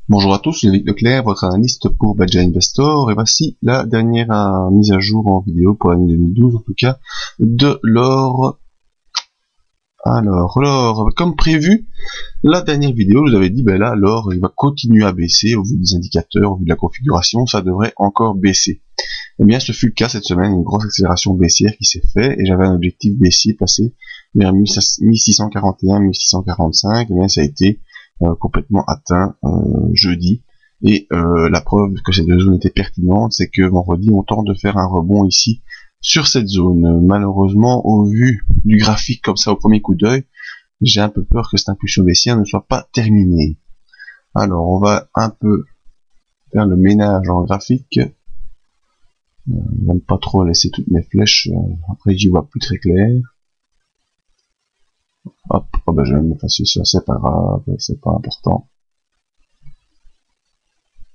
Bonjour à tous, Ludovic Leclerc, votre analyste pour Badger Investor, et voici la dernière mise à jour en vidéo pour l'année 2012, en tout cas, de l'or. Alors, l'or, comme prévu, la dernière vidéo, je vous avais dit, ben là, l'or, il va continuer à baisser, au vu des indicateurs, au vu de la configuration, ça devrait encore baisser. Eh bien, ce fut le cas cette semaine, une grosse accélération baissière qui s'est fait, et j'avais un objectif baissier passé vers 1641, 1645, et bien ça a été complètement atteint jeudi. Et la preuve que ces deux zones étaient pertinentes, c'est que vendredi, on tente de faire un rebond ici sur cette zone. Malheureusement, au vu du graphique comme ça au premier coup d'œil, j'ai un peu peur que cette impulsion baissière ne soit pas terminée. Alors, on va un peu faire le ménage en graphique. J'aime pas trop laisser toutes mes flèches, après j'y vois plus très clair. Hop, oh ben je vais m'effacer ça, c'est pas grave, c'est pas important.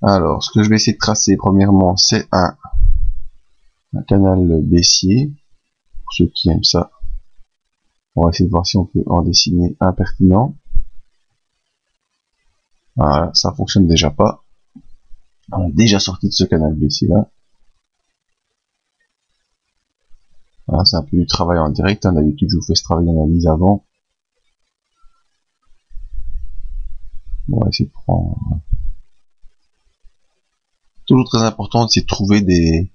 Alors, ce que je vais essayer de tracer premièrement, c'est un canal baissier, pour ceux qui aiment ça. On va essayer de voir si on peut en dessiner un pertinent. Voilà, ça fonctionne déjà pas. On est déjà sorti de ce canal baissier là. Voilà, c'est un peu du travail en direct, hein. D'habitude je vous fais ce travail d'analyse avant. On va essayer de prendre... Toujours très important, c'est de trouver des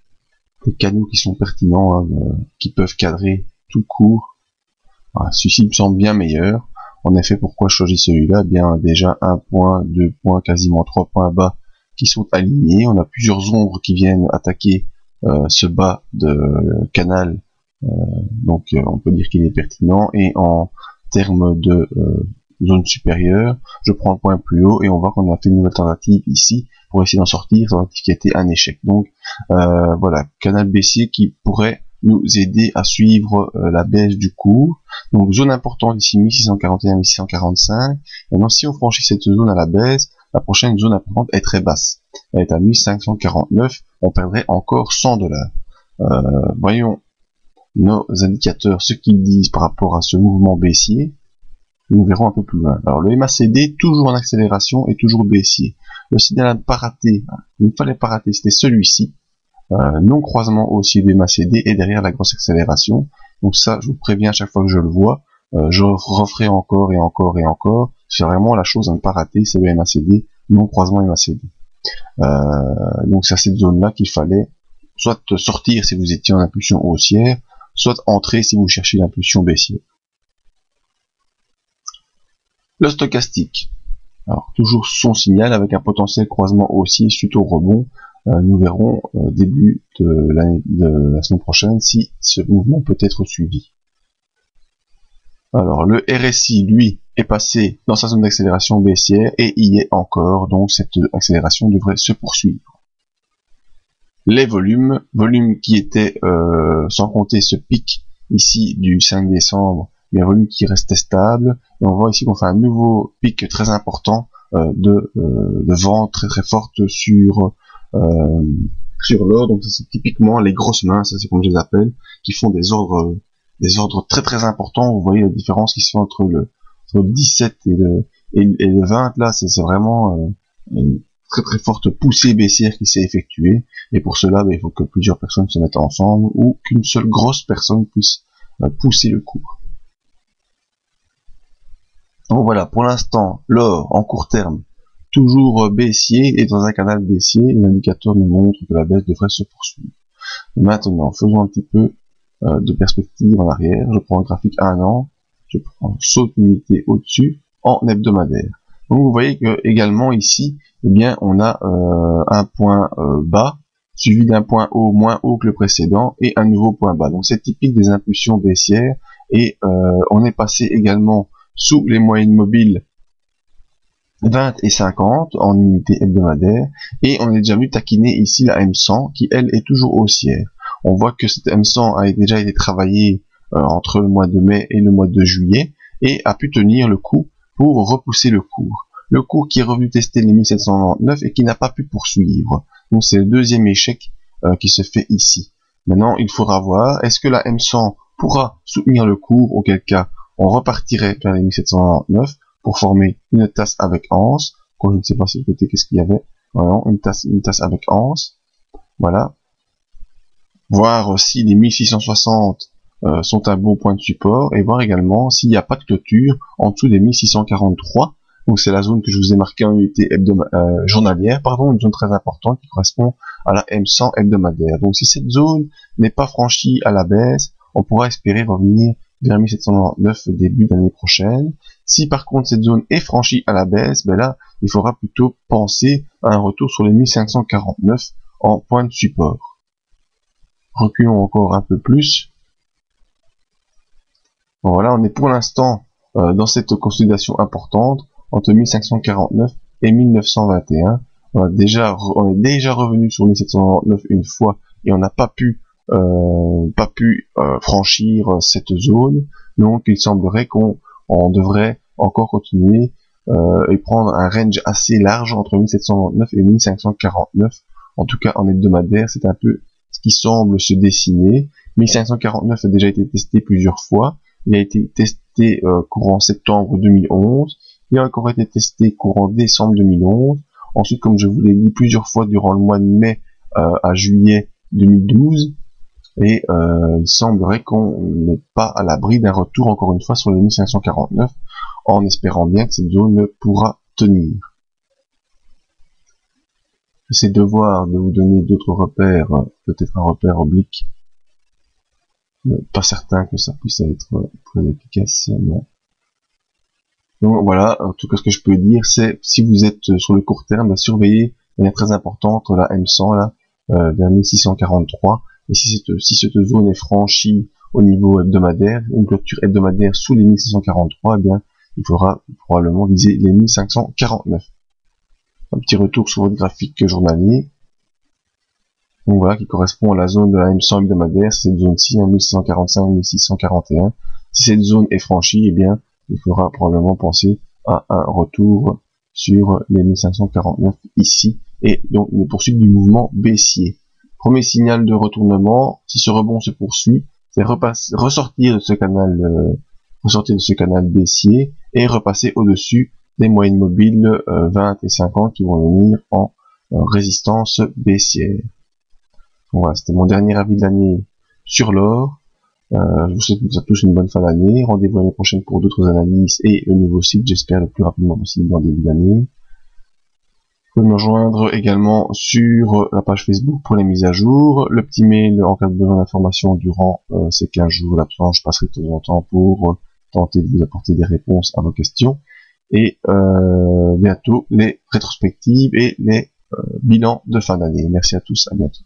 canaux qui sont pertinents, hein, qui peuvent cadrer tout le cours. Voilà, celui-ci me semble bien meilleur. En effet, pourquoi je choisis celui-là? Eh bien, déjà 1 point, 2 points, quasiment 3 points bas qui sont alignés. On a plusieurs ombres qui viennent attaquer ce bas de canal. Donc, on peut dire qu'il est pertinent. Et en termes de zone supérieure, je prends le point plus haut et on voit qu'on a fait une nouvelle tentative ici pour essayer d'en sortir, tentative qui a été un échec. Donc, voilà, canal baissier qui pourrait nous aider à suivre la baisse du cours. Donc zone importante ici 1641, 1645. Maintenant si on franchit cette zone à la baisse, la prochaine zone importante est très basse. Elle est à 1549, on perdrait encore $100. Voyons nos indicateurs, ce qu'ils disent par rapport à ce mouvement baissier. Nous verrons un peu plus loin. Alors le MACD toujours en accélération et toujours baissier. Le signal à ne pas rater, il ne fallait pas rater, c'était celui-ci. Non croisement haussier du MACD et derrière la grosse accélération. Donc ça, je vous préviens à chaque fois que je le vois, je referai encore et encore et encore. C'est vraiment la chose à ne pas rater, c'est le MACD, non croisement MACD. Donc c'est à cette zone-là qu'il fallait soit sortir si vous étiez en impulsion haussière, soit entrer si vous cherchez l'impulsion baissière. Le stochastique. Alors toujours son signal avec un potentiel croisement haussier suite au rebond. Nous verrons début de la semaine prochaine si ce mouvement peut être suivi. Alors le RSI lui est passé dans sa zone d'accélération baissière et y est encore, donc cette accélération devrait se poursuivre. Les volumes qui étaient sans compter ce pic ici du 5 décembre, mais un volume qui restait stable, et on voit ici qu'on fait un nouveau pic très important de vente très très forte sur l'or. Donc c'est typiquement les grosses mains, ça c'est comme je les appelle, qui font des ordres très très importants. Vous voyez la différence qui se fait entre le 17 et le 20 là, c'est vraiment une très très forte poussée baissière qui s'est effectuée, et pour cela il faut que plusieurs personnes se mettent ensemble ou qu'une seule grosse personne puisse pousser le cours. Donc voilà, pour l'instant l'or en court terme toujours baissier et dans un canal baissier, l'indicateur nous montre que la baisse devrait se poursuivre. Maintenant, faisons un petit peu de perspective en arrière. Je prends un graphique 1 an, je prends saut unité au-dessus en hebdomadaire. Donc vous voyez que également ici, eh bien, on a un point bas suivi d'un point haut moins haut que le précédent et un nouveau point bas. Donc c'est typique des impulsions baissières et on est passé également sous les moyennes mobiles 20 et 50 en unité hebdomadaire, et on est déjà venu taquiner ici la M100 qui elle est toujours haussière. On voit que cette M100 a déjà été travaillée entre le mois de mai et le mois de juillet et a pu tenir le coup pour repousser le cours. Le cours qui est revenu tester les 1799 et qui n'a pas pu poursuivre. Donc c'est le deuxième échec qui se fait ici. Maintenant il faudra voir, est-ce que la M100 pourra soutenir le cours, auquel cas on repartirait vers les 1799 pour former une tasse avec anse, encore, je ne sais pas si le côté qu'est-ce qu'il y avait. Voilà, une tasse avec anse. Voilà. Voir si les 1660 sont un bon point de support, et voir également s'il n'y a pas de clôture en dessous des 1643. Donc c'est la zone que je vous ai marquée en unité journalière, une zone très importante qui correspond à la M100 hebdomadaire. Donc si cette zone n'est pas franchie à la baisse, on pourra espérer revenir vers 1799 début d'année prochaine. Si par contre cette zone est franchie à la baisse, ben là, il faudra plutôt penser à un retour sur les 1549 en point de support. Reculons encore un peu plus. Bon, voilà, on est pour l'instant dans cette consolidation importante entre 1549 et 1921. On est déjà revenu sur 1799 une fois et on n'a pas pu franchir cette zone. Donc il semblerait qu'on devrait encore continuer et prendre un range assez large entre 1799 et 1549. En tout cas en hebdomadaire, c'est un peu ce qui semble se dessiner. 1549 a déjà été testé plusieurs fois. Il a été testé courant septembre 2011. Il a encore été testé courant décembre 2011. Ensuite, comme je vous l'ai dit plusieurs fois durant le mois de mai à juillet 2012. Et il semblerait qu'on n'est pas à l'abri d'un retour encore une fois sur les 1549, en espérant bien que cette zone pourra tenir. J'essaie de voir, de vous donner d'autres repères, peut-être un repère oblique. Pas certain que ça puisse être très efficace, non. Donc voilà, en tout cas ce que je peux dire, c'est si vous êtes sur le court terme, surveillez de manière très importante la M100 là, vers 1643. Et si cette zone est franchie au niveau hebdomadaire, une clôture hebdomadaire sous les 1643, eh bien, il faudra probablement viser les 1549. Un petit retour sur votre graphique journalier. Donc voilà, qui correspond à la zone de la M100 hebdomadaire, c'est cette zone-ci, 1645, 1641. Si cette zone est franchie, eh bien, il faudra probablement penser à un retour sur les 1549 ici, et donc une poursuite du mouvement baissier. Premier signal de retournement, si ce rebond se poursuit, c'est ressortir de ce canal baissier et repasser au-dessus des moyennes mobiles 20 et 50 qui vont venir en résistance baissière. Donc voilà, c'était mon dernier avis de l'année sur l'or. Je vous souhaite à tous une bonne fin d'année. Rendez-vous l'année prochaine pour d'autres analyses et le nouveau site, j'espère le plus rapidement possible en début d'année. Vous pouvez me rejoindre également sur la page Facebook pour les mises à jour, le petit mail en cas de besoin d'informations durant ces 15 jours d'absence. Je passerai de temps en temps pour tenter de vous apporter des réponses à vos questions. Et bientôt les rétrospectives et les bilans de fin d'année. Merci à tous, à bientôt.